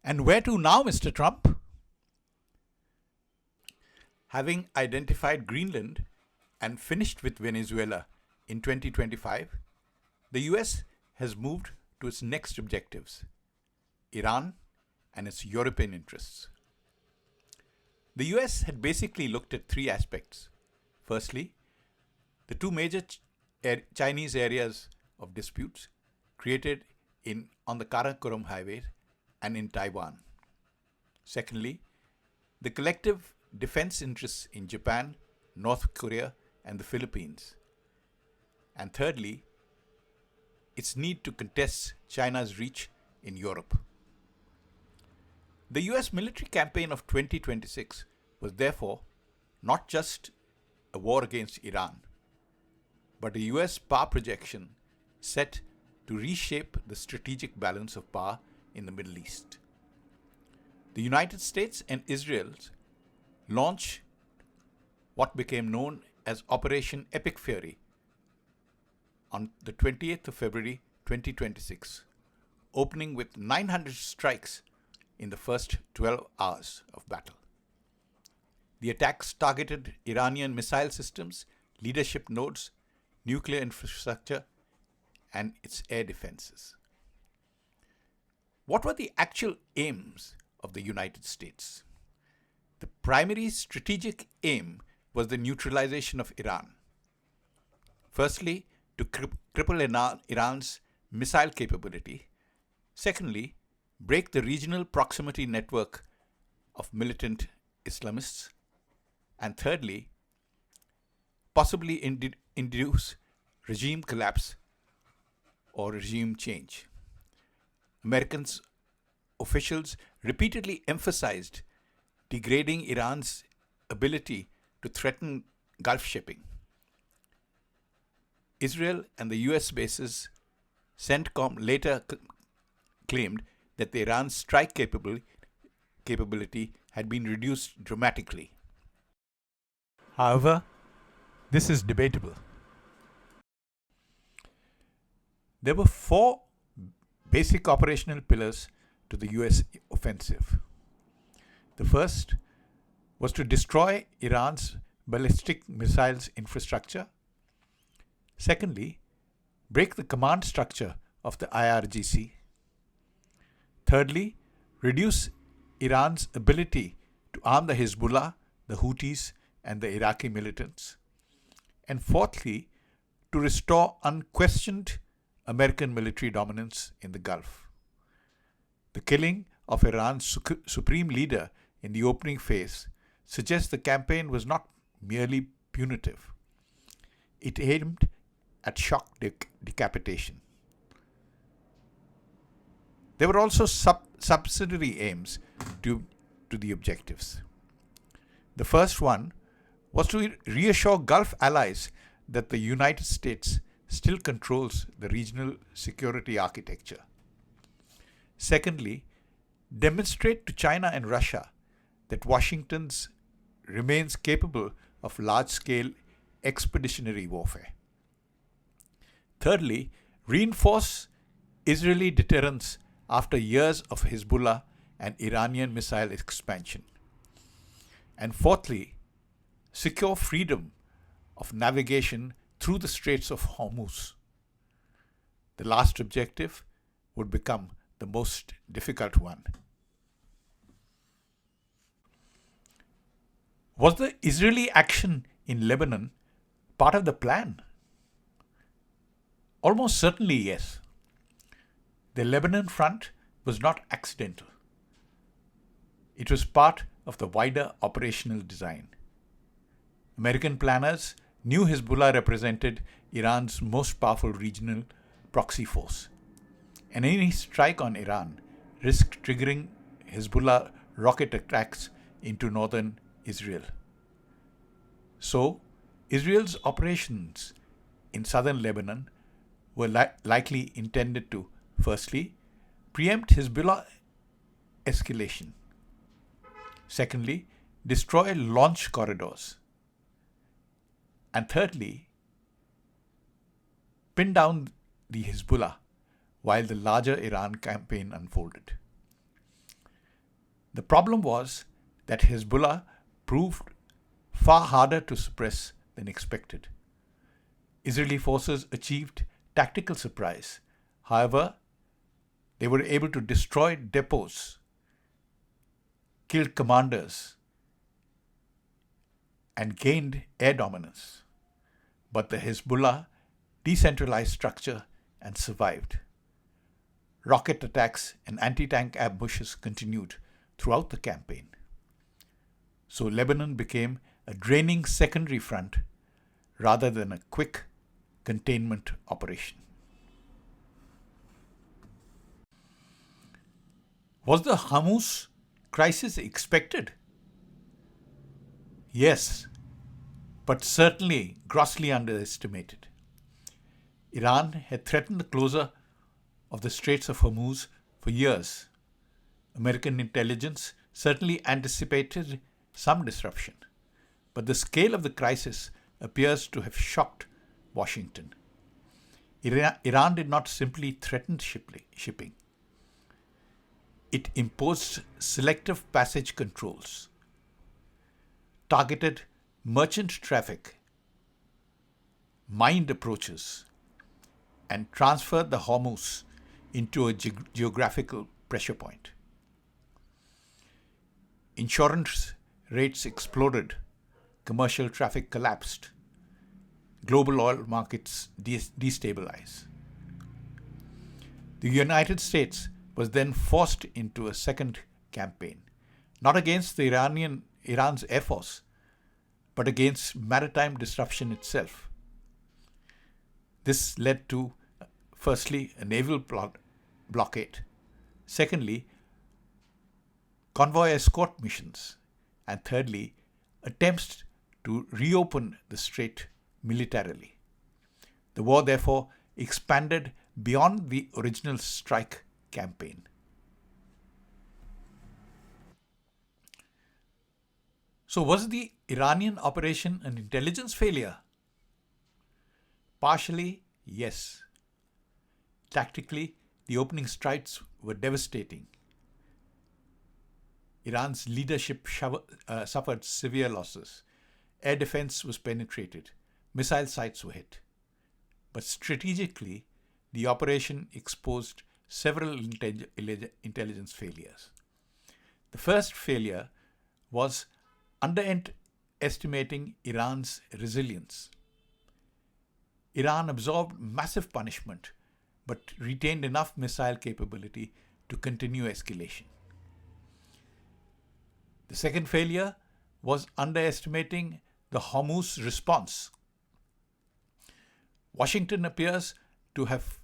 And where to now, Mr. Trump? Having identified Greenland and finished with Venezuela in 2025, the US has moved to its next objectives: Iran and its European interests. The US had basically looked at three aspects. Firstly, the two major Chinese areas of disputes created on the Karakoram Highway and in Taiwan. Secondly, the collective defense interests in Japan, North Korea, and the Philippines. And thirdly, its need to contest China's reach in Europe. The US military campaign of 2026 was therefore not just a war against Iran, but a US power projection set to reshape the strategic balance of power in the Middle East. The United States and Israel's launch what became known as Operation Epic Fury on the 28th of February 2026, opening with 900 strikes in the first 12 hours of battle. The attacks targeted Iranian missile systems, leadership nodes, nuclear infrastructure, and its air defenses. What were the actual aims of the United States? The primary strategic aim was the neutralization of Iran. Firstly, to cripple Iran's missile capability. Secondly, break the regional proximity network of militant Islamists. And thirdly, possibly induce regime collapse or regime change. American officials repeatedly emphasized degrading Iran's ability to threaten Gulf shipping. Israel and the US bases, CENTCOM later claimed that the Iran's strike capability had been reduced dramatically. However, this is debatable. There were four basic operational pillars to the US offensive. The first was to destroy Iran's ballistic missiles infrastructure. Secondly, break the command structure of the IRGC. Thirdly, reduce Iran's ability to arm the Hezbollah, the Houthis, and the Iraqi militants. And fourthly, to restore unquestioned American military dominance in the Gulf. The killing of Iran's supreme leader in the opening phase suggests the campaign was not merely punitive. It aimed at shock decapitation. There were also subsidiary aims to the objectives. The first one was to reassure Gulf allies that the United States still controls the regional security architecture. Secondly, demonstrate to China and Russia that Washington remains capable of large-scale expeditionary warfare. Thirdly, reinforce Israeli deterrence after years of Hezbollah and Iranian missile expansion. And fourthly, secure freedom of navigation through the Straits of Hormuz. The last objective would become the most difficult one. Was the Israeli action in Lebanon part of the plan? Almost certainly yes. The Lebanon front was not accidental. It was part of the wider operational design. American planners knew Hezbollah represented Iran's most powerful regional proxy force, and any strike on Iran risked triggering Hezbollah rocket attacks into northern Israel. So, Israel's operations in southern Lebanon were likely intended to, firstly, preempt Hezbollah escalation. Secondly, destroy launch corridors. And thirdly, pin down the Hezbollah while the larger Iran campaign unfolded. The problem was that Hezbollah proved far harder to suppress than expected. Israeli forces achieved tactical surprise. However, they were able to destroy depots, killed commanders, and gained air dominance. But the Hezbollah decentralized structure and survived. Rocket attacks and anti-tank ambushes continued throughout the campaign. So Lebanon became a draining secondary front rather than a quick containment operation. Was the Hormuz crisis expected? Yes, but certainly grossly underestimated. Iran had threatened the closure of the Straits of Hormuz for years. American intelligence certainly anticipated some disruption, but the scale of the crisis appears to have shocked Washington. Iran did not simply threaten shipping. It imposed selective passage controls, targeted merchant traffic, mined approaches, and transferred the Hormuz into a geographical pressure point. Insurance rates exploded, commercial traffic collapsed, global oil markets destabilized. The United States was then forced into a second campaign, not against Iran's air force, but against maritime disruption itself. This led to, firstly, a naval blockade, secondly, convoy escort missions, and thirdly, attempts to reopen the strait militarily. The war, therefore, expanded beyond the original strike campaign. So, was the Iranian operation an intelligence failure? Partially, yes. Tactically, the opening strikes were devastating. Iran's leadership suffered severe losses. Air defense was penetrated. Missile sites were hit. But strategically, the operation exposed several intelligence failures. The first failure was underestimating Iran's resilience. Iran absorbed massive punishment, but retained enough missile capability to continue escalation. The second failure was underestimating the Hormuz response. Washington appears to have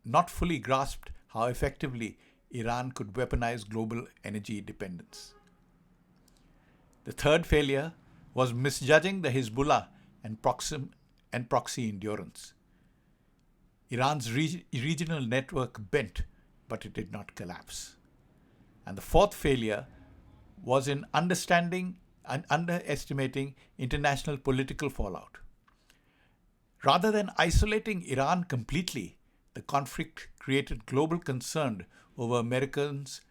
not fully grasped how effectively Iran could weaponize global energy dependence. The third failure was misjudging the Hezbollah and proxy endurance. Iran's regional network bent, but it did not collapse. And the fourth failure was in understanding and underestimating international political fallout. Rather than isolating Iran completely, the conflict created global concern over America's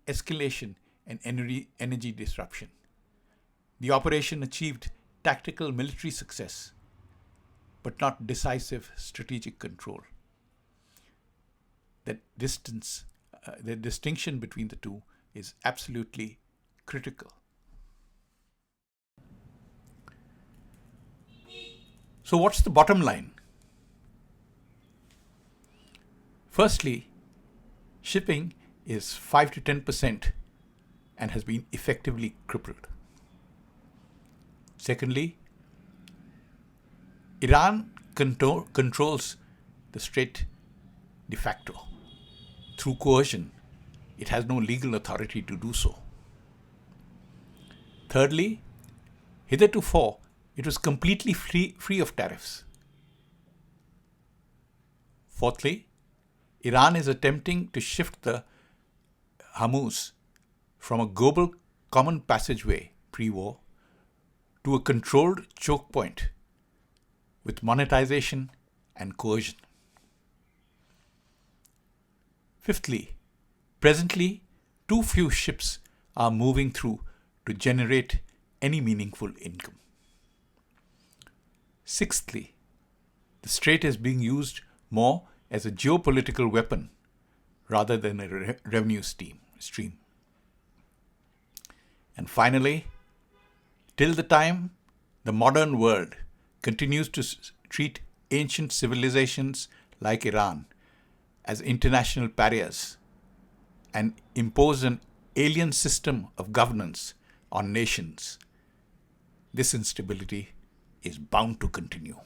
escalation and energy disruption. The operation achieved tactical military success, but not decisive strategic control. The distinction between the two is absolutely critical. So what's the bottom line? Firstly, shipping is 5 to 10% and has been effectively crippled. Secondly, Iran controls the strait de facto. Through coercion, it has no legal authority to do so. Thirdly, heretofore, it was completely free of tariffs. Fourthly, Iran is attempting to shift the Hormuz from a global common passageway pre-war to a controlled choke point with monetization and coercion. Fifthly, presently, too few ships are moving through to generate any meaningful income. Sixthly, the strait is being used more as a geopolitical weapon rather than a revenue stream. And finally, till the time the modern world continues to treat ancient civilizations like Iran as international pariahs and impose an alien system of governance on nations, this instability is bound to continue.